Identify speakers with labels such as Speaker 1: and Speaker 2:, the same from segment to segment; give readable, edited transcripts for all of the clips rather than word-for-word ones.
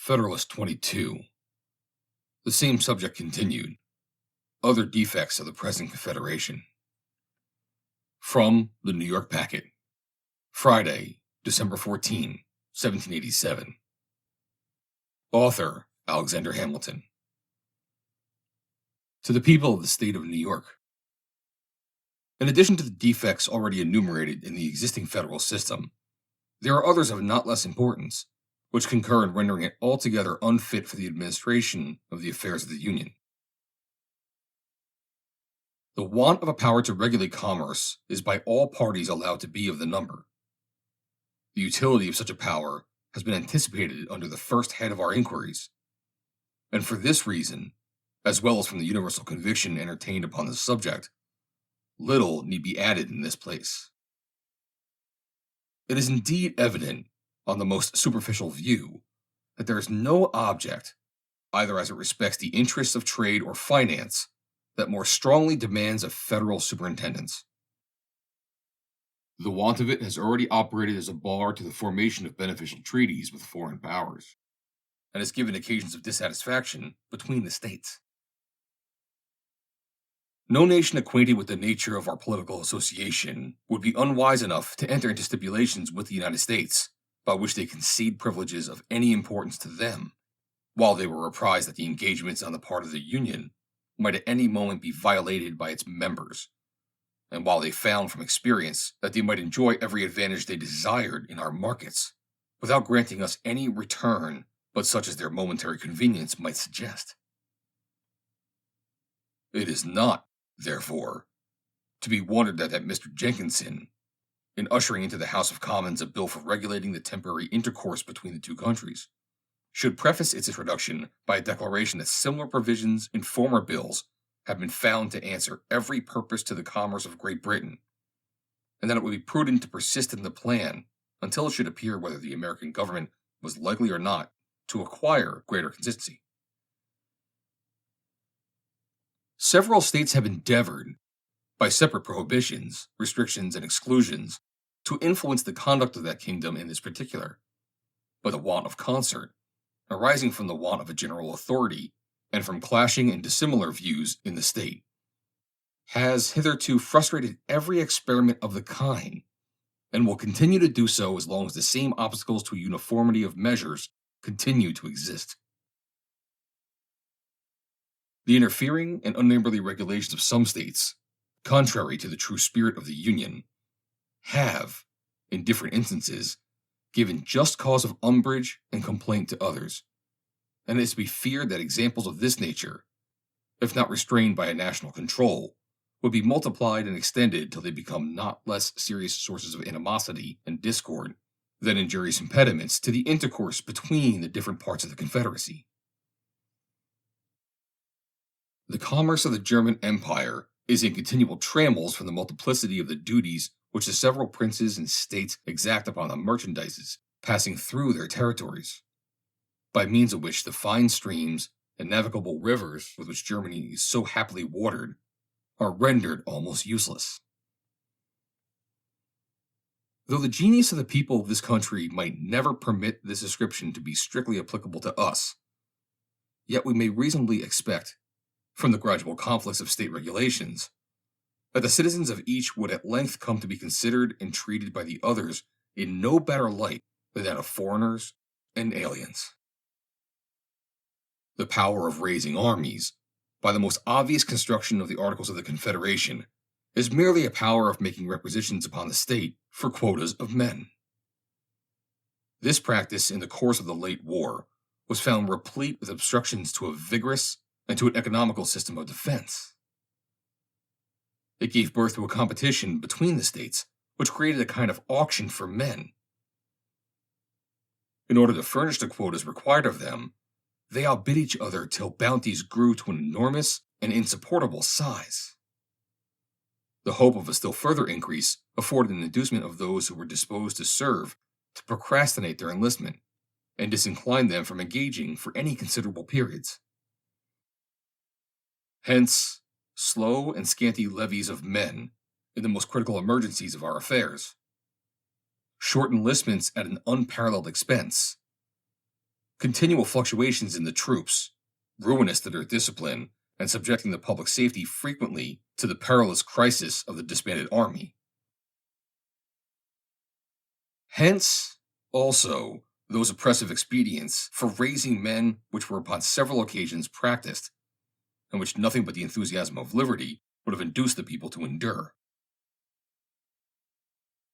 Speaker 1: Federalist 22. The same subject continued. Other defects of the present Confederation. From the New York Packet. Friday, December 14, 1787. Author, Alexander Hamilton. To the people of the state of New York. In addition to the defects already enumerated in the existing federal system, there are others of not less importance, which concur in rendering it altogether unfit for the administration of the affairs of the Union. The want of a power to regulate commerce is by all parties allowed to be of the number. The utility of such a power has been anticipated under the first head of our inquiries, and for this reason, as well as from the universal conviction entertained upon the subject, little need be added in this place. It is indeed evident, on the most superficial view, that there is no object, either as it respects the interests of trade or finance, that more strongly demands a federal superintendence. The want of it has already operated as a bar to the formation of beneficial treaties with foreign powers, and has given occasions of dissatisfaction between the states. No nation acquainted with the nature of our political association would be unwise enough to enter into stipulations with the United States by which they concede privileges of any importance to them, while they were apprised that the engagements on the part of the Union might at any moment be violated by its members, and while they found from experience that they might enjoy every advantage they desired in our markets, without granting us any return but such as their momentary convenience might suggest. It is not, therefore, to be wondered at that Mr. Jenkinson, in ushering into the House of Commons a bill for regulating the temporary intercourse between the two countries, should preface its introduction by a declaration that similar provisions in former bills have been found to answer every purpose to the commerce of Great Britain, and that it would be prudent to persist in the plan until it should appear whether the American government was likely or not to acquire greater consistency. Several states have endeavored, by separate prohibitions, restrictions, and exclusions, to influence the conduct of that kingdom in this particular, but the want of concert, arising from the want of a general authority, and from clashing and dissimilar views in the state, has hitherto frustrated every experiment of the kind, and will continue to do so as long as the same obstacles to a uniformity of measures continue to exist. The interfering and unneighborly regulations of some states, contrary to the true spirit of the Union, have, in different instances, given just cause of umbrage and complaint to others, and it is to be feared that examples of this nature, if not restrained by a national control, would be multiplied and extended till they become not less serious sources of animosity and discord than injurious impediments to the intercourse between the different parts of the Confederacy. The commerce of the German Empire is in continual trammels from the multiplicity of the duties which the several princes and states exact upon the merchandises passing through their territories, by means of which the fine streams and navigable rivers with which Germany is so happily watered are rendered almost useless. Though the genius of the people of this country might never permit this description to be strictly applicable to us, yet we may reasonably expect, from the gradual conflicts of state regulations, that the citizens of each would at length come to be considered and treated by the others in no better light than that of foreigners and aliens. The power of raising armies, by the most obvious construction of the Articles of the Confederation, is merely a power of making requisitions upon the state for quotas of men. This practice in the course of the late war was found replete with obstructions to a vigorous and to an economical system of defense. It gave birth to a competition between the states, which created a kind of auction for men. In order to furnish the quotas required of them, they outbid each other till bounties grew to an enormous and insupportable size. The hope of a still further increase afforded an inducement of those who were disposed to serve to procrastinate their enlistment, and disinclined them from engaging for any considerable periods. Hence, slow and scanty levies of men in the most critical emergencies of our affairs, short enlistments at an unparalleled expense, Continual fluctuations in the troops, ruinous to their discipline and subjecting the public safety frequently to the perilous crisis of the disbanded army. Hence, also, those oppressive expedients for raising men which were upon several occasions practiced, and which nothing but the enthusiasm of liberty would have induced the people to endure.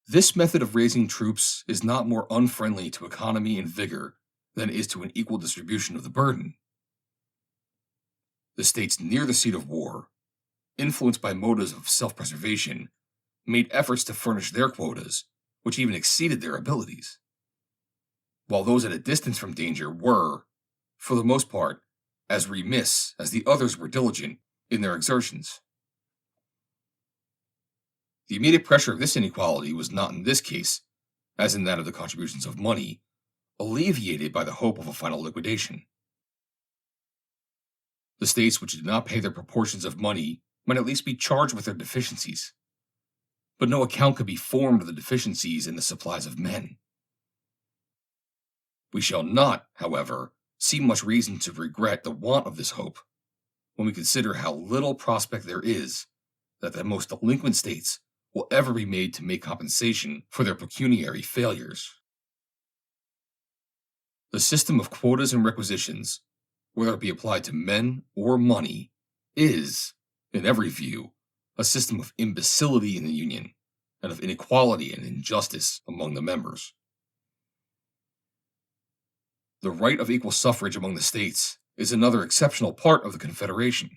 Speaker 1: This method of raising troops is not more unfriendly to economy and vigor than it is to an equal distribution of the burden. The states near the seat of war, influenced by motives of self-preservation, made efforts to furnish their quotas, which even exceeded their abilities, while those at a distance from danger were, for the most part, as remiss as the others were diligent in their exertions. The immediate pressure of this inequality was not in this case, as in that of the contributions of money, alleviated by the hope of a final liquidation. The states which did not pay their proportions of money might at least be charged with their deficiencies, but no account could be formed of the deficiencies in the supplies of men. We shall not, however, see much reason to regret the want of this hope when we consider how little prospect there is that the most delinquent states will ever be made to make compensation for their pecuniary failures. The system of quotas and requisitions, whether it be applied to men or money, is, in every view, a system of imbecility in the Union and of inequality and injustice among the members. The right of equal suffrage among the states is another exceptional part of the Confederation.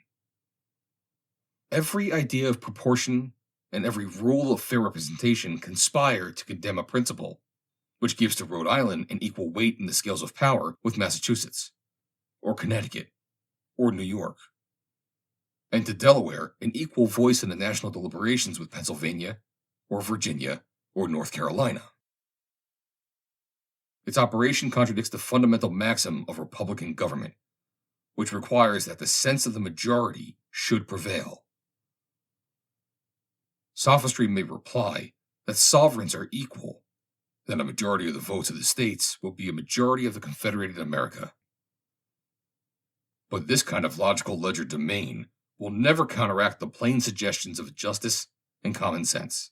Speaker 1: Every idea of proportion and every rule of fair representation conspire to condemn a principle which gives to Rhode Island an equal weight in the scales of power with Massachusetts, or Connecticut, or New York, and to Delaware an equal voice in the national deliberations with Pennsylvania, or Virginia, or North Carolina. Its operation contradicts the fundamental maxim of republican government, which requires that the sense of the majority should prevail. Sophistry may reply that sovereigns are equal, then a majority of the votes of the states will be a majority of the Confederated America. But this kind of logical legerdemain will never counteract the plain suggestions of justice and common sense.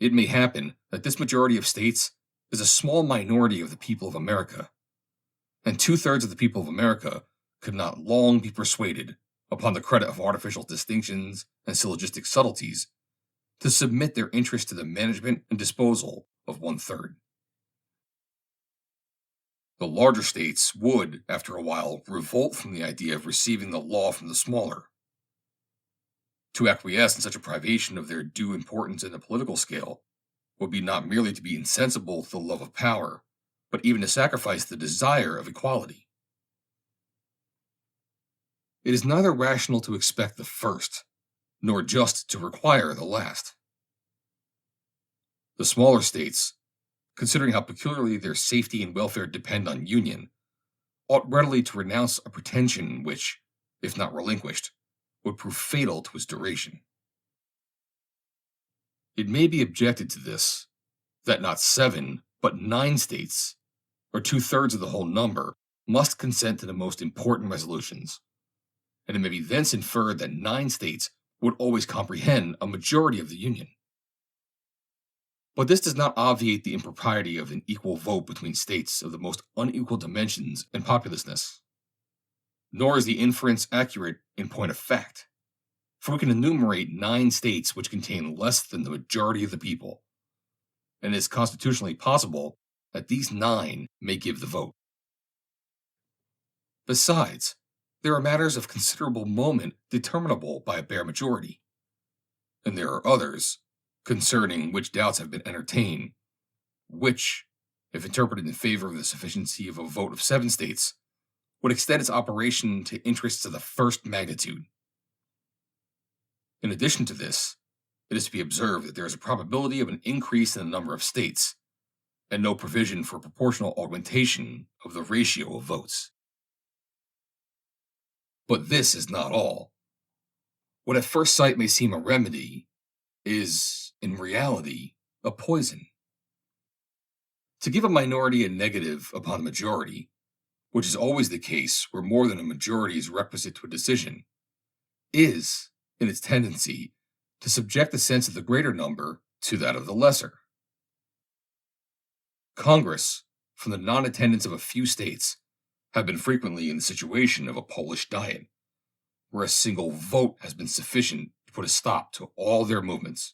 Speaker 1: It may happen that this majority of states is a small minority of the people of America, and 2/3 of the people of America could not long be persuaded, upon the credit of artificial distinctions and syllogistic subtleties, to submit their interest to the management and disposal of 1/3. The larger states would, after a while, revolt from the idea of receiving the law from the smaller. To acquiesce in such a privation of their due importance in the political scale would be not merely to be insensible to the love of power, but even to sacrifice the desire of equality. It is neither rational to expect the first, nor just to require the last. The smaller states, considering how peculiarly their safety and welfare depend on union, ought readily to renounce a pretension which, if not relinquished, would prove fatal to its duration. It may be objected to this, that not 7, but 9 states, or 2/3 of the whole number, must consent to the most important resolutions, and it may be thence inferred that 9 states would always comprehend a majority of the Union. But this does not obviate the impropriety of an equal vote between states of the most unequal dimensions and populousness. Nor is the inference accurate in point of fact, for we can enumerate 9 states which contain less than the majority of the people, and it is constitutionally possible that these 9 may give the vote. Besides, there are matters of considerable moment determinable by a bare majority, and there are others, concerning which doubts have been entertained, which, if interpreted in favor of the sufficiency of a vote of 7 states, would extend its operation to interests of the first magnitude. In addition to this, it is to be observed that there is a probability of an increase in the number of states, and no provision for proportional augmentation of the ratio of votes. But this is not all. What at first sight may seem a remedy is, in reality, a poison. To give a minority a negative upon a majority, which is always the case where more than a majority is requisite to a decision, is, in its tendency, to subject the sense of the greater number to that of the lesser. Congress, from the non-attendance of a few states, have been frequently in the situation of a Polish Diet, where a single vote has been sufficient to put a stop to all their movements.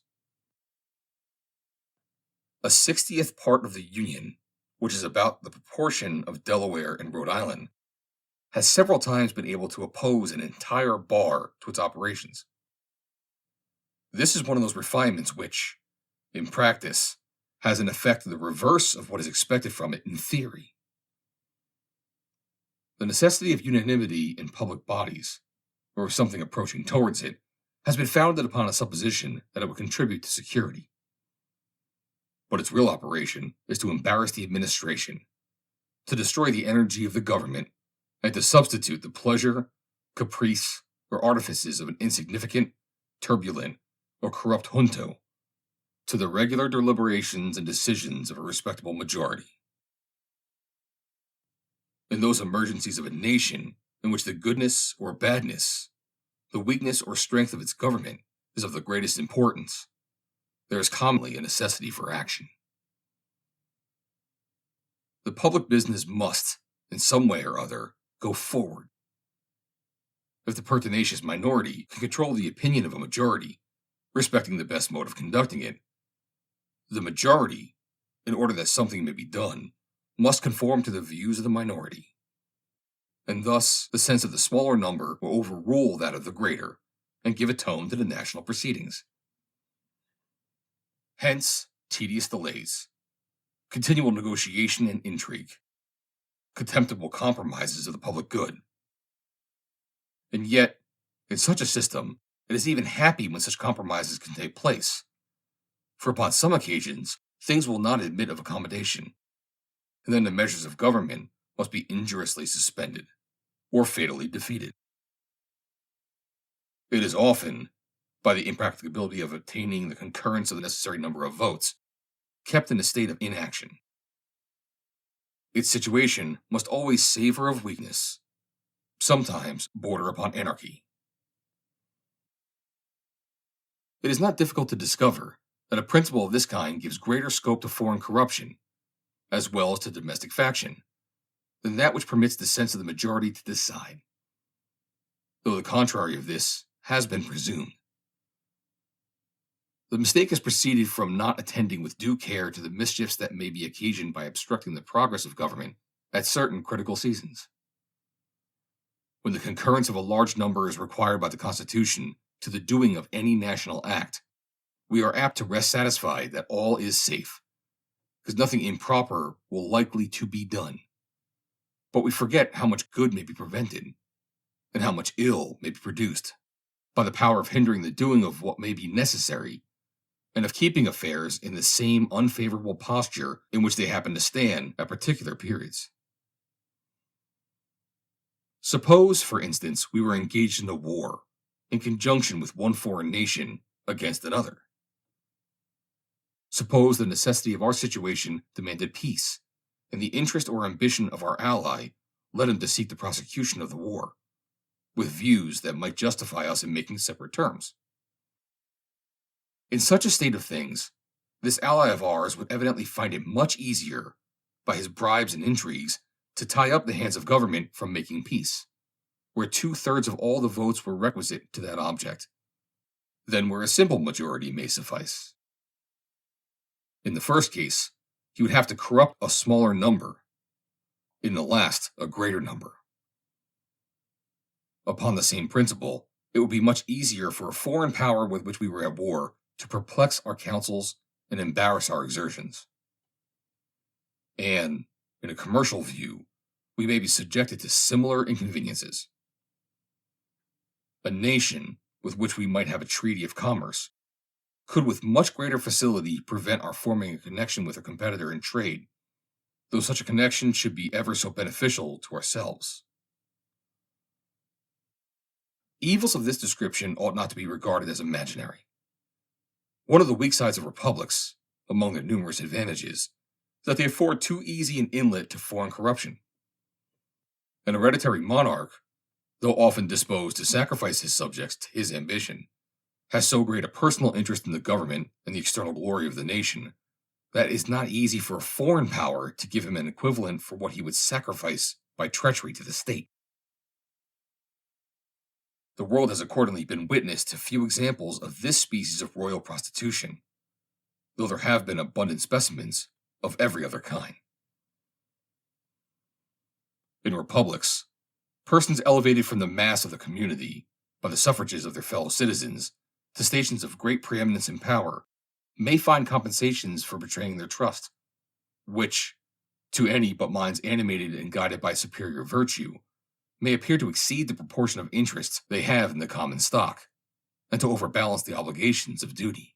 Speaker 1: A 60th part of the Union, which is about the proportion of Delaware and Rhode Island, has several times been able to oppose an entire bar to its operations. This is one of those refinements which, in practice, has an effect the reverse of what is expected from it in theory. The necessity of unanimity in public bodies, or something approaching towards it, has been founded upon a supposition that it would contribute to security. But its real operation is to embarrass the administration, to destroy the energy of the government, and to substitute the pleasure, caprice, or artifices of an insignificant, turbulent, or corrupt junto to the regular deliberations and decisions of a respectable majority. In those emergencies of a nation in which the goodness or badness, the weakness or strength of its government is of the greatest importance, there is commonly a necessity for action. The public business must, in some way or other, go forward. If the pertinacious minority can control the opinion of a majority, respecting the best mode of conducting it, the majority, in order that something may be done, must conform to the views of the minority. And thus, the sense of the smaller number will overrule that of the greater, and give a tone to the national proceedings. Hence, tedious delays, continual negotiation and intrigue, contemptible compromises of the public good. And yet, in such a system, it is even happy when such compromises can take place, for upon some occasions, things will not admit of accommodation, and then the measures of government must be injuriously suspended, or fatally defeated. It is often, by the impracticability of obtaining the concurrence of the necessary number of votes, kept in a state of inaction. Its situation must always savor of weakness, sometimes border upon anarchy. It is not difficult to discover that a principle of this kind gives greater scope to foreign corruption, as well as to domestic faction, than that which permits the sense of the majority to decide, though the contrary of this has been presumed. The mistake has proceeded from not attending with due care to the mischiefs that may be occasioned by obstructing the progress of government at certain critical seasons. When the concurrence of a large number is required by the Constitution to the doing of any national act, we are apt to rest satisfied that all is safe, because nothing improper will likely to be done. But we forget how much good may be prevented, and how much ill may be produced, by the power of hindering the doing of what may be necessary, and of keeping affairs in the same unfavorable posture in which they happen to stand at particular periods. Suppose, for instance, we were engaged in a war, in conjunction with one foreign nation against another. Suppose the necessity of our situation demanded peace, and the interest or ambition of our ally led him to seek the prosecution of the war, with views that might justify us in making separate terms. In such a state of things, this ally of ours would evidently find it much easier, by his bribes and intrigues, to tie up the hands of government from making peace, where 2/3 of all the votes were requisite to that object, than where a simple majority may suffice. In the first case, he would have to corrupt a smaller number, in the last, a greater number. Upon the same principle, it would be much easier for a foreign power with which we were at war to perplex our counsels and embarrass our exertions. And, in a commercial view, we may be subjected to similar inconveniences. A nation with which we might have a treaty of commerce could with much greater facility prevent our forming a connection with a competitor in trade, though such a connection should be ever so beneficial to ourselves. Evils of this description ought not to be regarded as imaginary. One of the weak sides of republics, among their numerous advantages, that they afford too easy an inlet to foreign corruption. An hereditary monarch, though often disposed to sacrifice his subjects to his ambition, has so great a personal interest in the government and the external glory of the nation that it is not easy for a foreign power to give him an equivalent for what he would sacrifice by treachery to the state. The world has accordingly been witness to few examples of this species of royal prostitution, though there have been abundant specimens of every other kind. In republics, persons elevated from the mass of the community by the suffrages of their fellow citizens to stations of great preeminence and power may find compensations for betraying their trust, which, to any but minds animated and guided by superior virtue, may appear to exceed the proportion of interest they have in the common stock, and to overbalance the obligations of duty.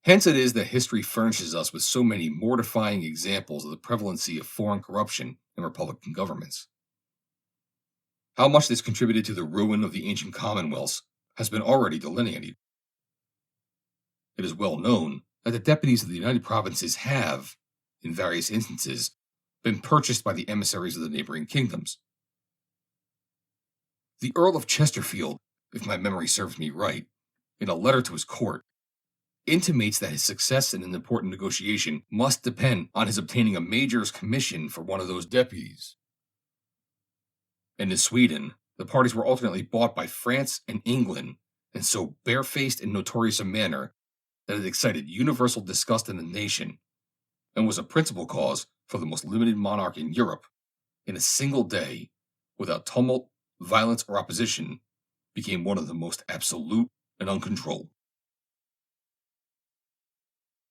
Speaker 1: Hence it is that history furnishes us with so many mortifying examples of the prevalency of foreign corruption in republican governments. How much this contributed to the ruin of the ancient commonwealths has been already delineated. It is well known that the deputies of the United Provinces have, in various instances, been purchased by the emissaries of the neighboring kingdoms. The Earl of Chesterfield, if my memory serves me right, in a letter to his court, intimates that his success in an important negotiation must depend on his obtaining a major's commission for one of those deputies. And in Sweden, the parties were alternately bought by France and England in so barefaced and notorious a manner that it excited universal disgust in the nation, and was a principal cause for the most limited monarch in Europe, in a single day, without tumult, violence, or opposition, became one of the most absolute and uncontrolled.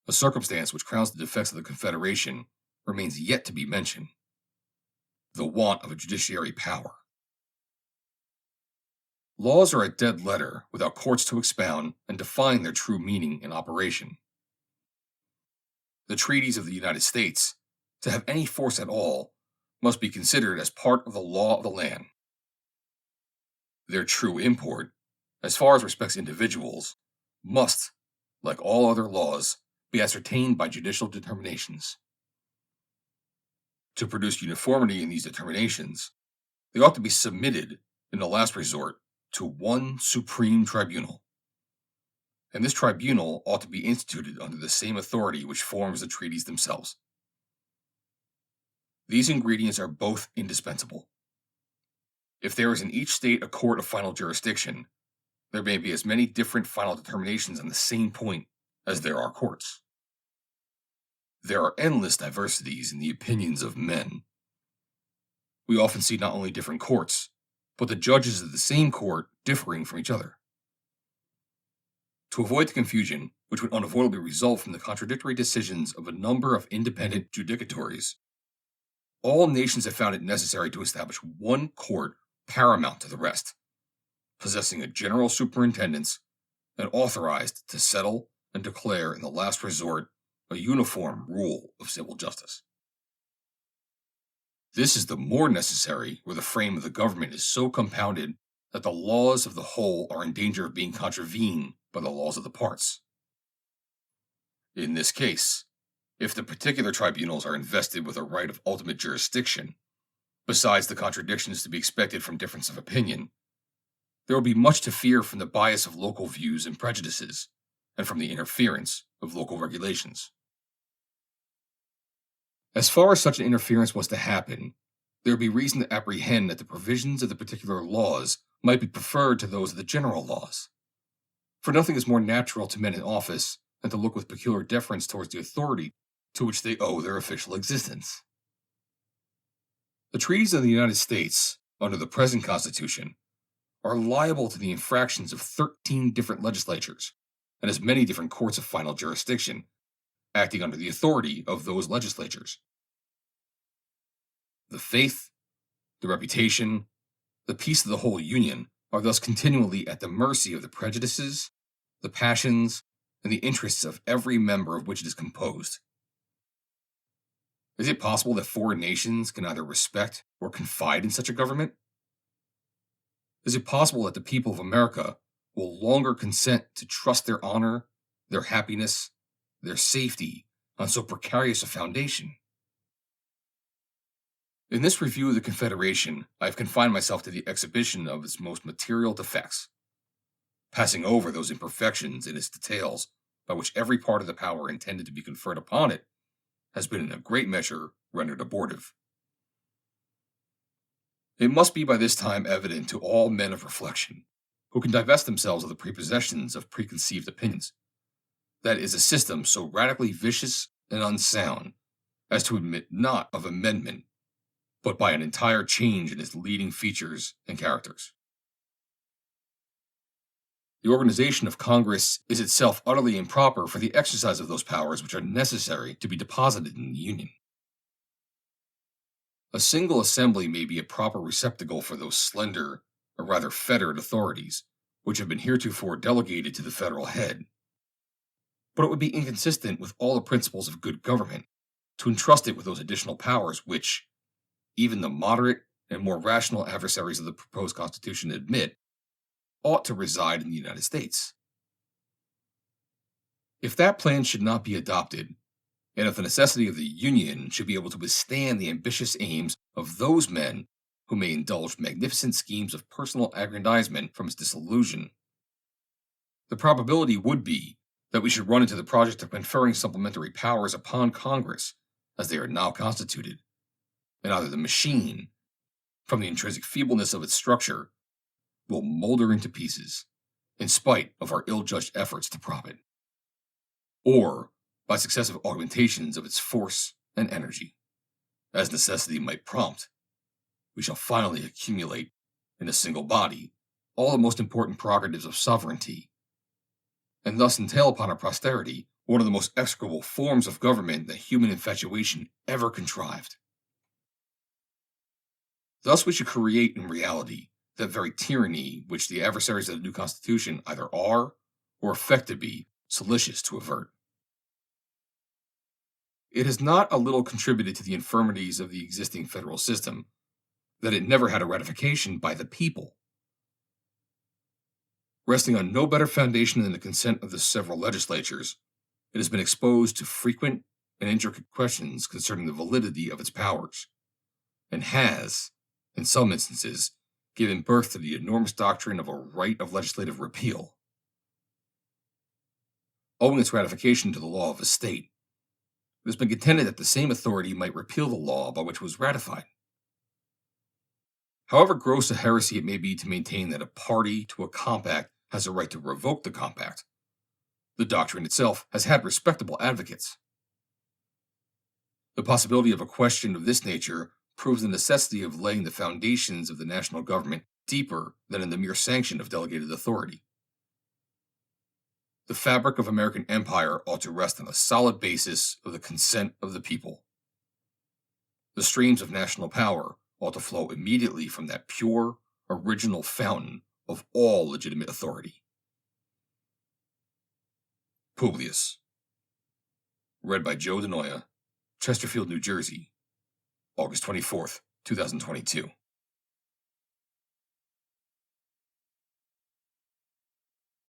Speaker 1: A circumstance which crowns the defects of the Confederation remains yet to be mentioned: the want of a judiciary power. Laws are a dead letter without courts to expound and define their true meaning and operation. The treaties of the United States, to have any force at all, must be considered as part of the law of the land. Their true import, as far as respects individuals, must, like all other laws, be ascertained by judicial determinations. To produce uniformity in these determinations, they ought to be submitted, in the last resort, to one supreme tribunal. And this tribunal ought to be instituted under the same authority which forms the treaties themselves. These ingredients are both indispensable. If there is in each state a court of final jurisdiction, there may be as many different final determinations on the same point as there are courts. There are endless diversities in the opinions of men. We often see not only different courts, but the judges of the same court differing from each other. To avoid the confusion which would unavoidably result from the contradictory decisions of a number of independent judicatories, all nations have found it necessary to establish one court paramount to the rest, possessing a general superintendence and authorized to settle and declare in the last resort a uniform rule of civil justice. This is the more necessary where the frame of the government is so compounded that the laws of the whole are in danger of being contravened by the laws of the parts. In this case, if the particular tribunals are invested with a right of ultimate jurisdiction, besides the contradictions to be expected from difference of opinion, there will be much to fear from the bias of local views and prejudices, and from the interference of local regulations. As far as such an interference was to happen, there would be reason to apprehend that the provisions of the particular laws might be preferred to those of the general laws. For nothing is more natural to men in office than to look with peculiar deference towards the authority to which they owe their official existence. The treaties of the United States, under the present Constitution, are liable to the infractions of 13 different legislatures and as many different courts of final jurisdiction, acting under the authority of those legislatures. The faith, the reputation, the peace of the whole Union are thus continually at the mercy of the prejudices, the passions, and the interests of every member of which it is composed. Is it possible that foreign nations can either respect or confide in such a government? Is it possible that the people of America will longer consent to trust their honor, their happiness, their safety on so precarious a foundation? In this review of the Confederation, I have confined myself to the exhibition of its most material defects, passing over those imperfections in its details by which every part of the power intended to be conferred upon it has been in a great measure rendered abortive. It must be by this time evident to all men of reflection, who can divest themselves of the prepossessions of preconceived opinions, that it is a system so radically vicious and unsound as to admit not of amendment, but by an entire change in its leading features and characters. The organization of Congress is itself utterly improper for the exercise of those powers which are necessary to be deposited in the Union. A single assembly may be a proper receptacle for those slender, or rather fettered authorities, which have been heretofore delegated to the federal head. But it would be inconsistent with all the principles of good government to entrust it with those additional powers which, even the moderate and more rational adversaries of the proposed Constitution admit, ought to reside in the United States. If that plan should not be adopted, and if the necessity of the Union should be able to withstand the ambitious aims of those men who may indulge magnificent schemes of personal aggrandizement from its dissolution, the probability would be that we should run into the project of conferring supplementary powers upon Congress as they are now constituted, and either the machine, from the intrinsic feebleness of its structure, will molder into pieces, in spite of our ill-judged efforts to prop it, or by successive augmentations of its force and energy, as necessity might prompt, we shall finally accumulate, in a single body, all the most important prerogatives of sovereignty, and thus entail upon our posterity one of the most execrable forms of government that human infatuation ever contrived. Thus we should create in reality that very tyranny which the adversaries of the new Constitution either are, or affect to be, solicitous to avert. It has not a little contributed to the infirmities of the existing federal system that it never had a ratification by the people. Resting on no better foundation than the consent of the several legislatures, it has been exposed to frequent and intricate questions concerning the validity of its powers, and has, in some instances, given birth to the enormous doctrine of a right of legislative repeal. Owing its ratification to the law of a state, it has been contended that the same authority might repeal the law by which it was ratified. However gross a heresy it may be to maintain that a party to a compact has a right to revoke the compact, the doctrine itself has had respectable advocates. The possibility of a question of this nature proves the necessity of laying the foundations of the national government deeper than in the mere sanction of delegated authority. The fabric of American empire ought to rest on a solid basis of the consent of the people. The streams of national power ought to flow immediately from that pure, original fountain of all legitimate authority. Publius. Read by Joe DeNoia, Chesterfield, New Jersey, August 24th, 2022.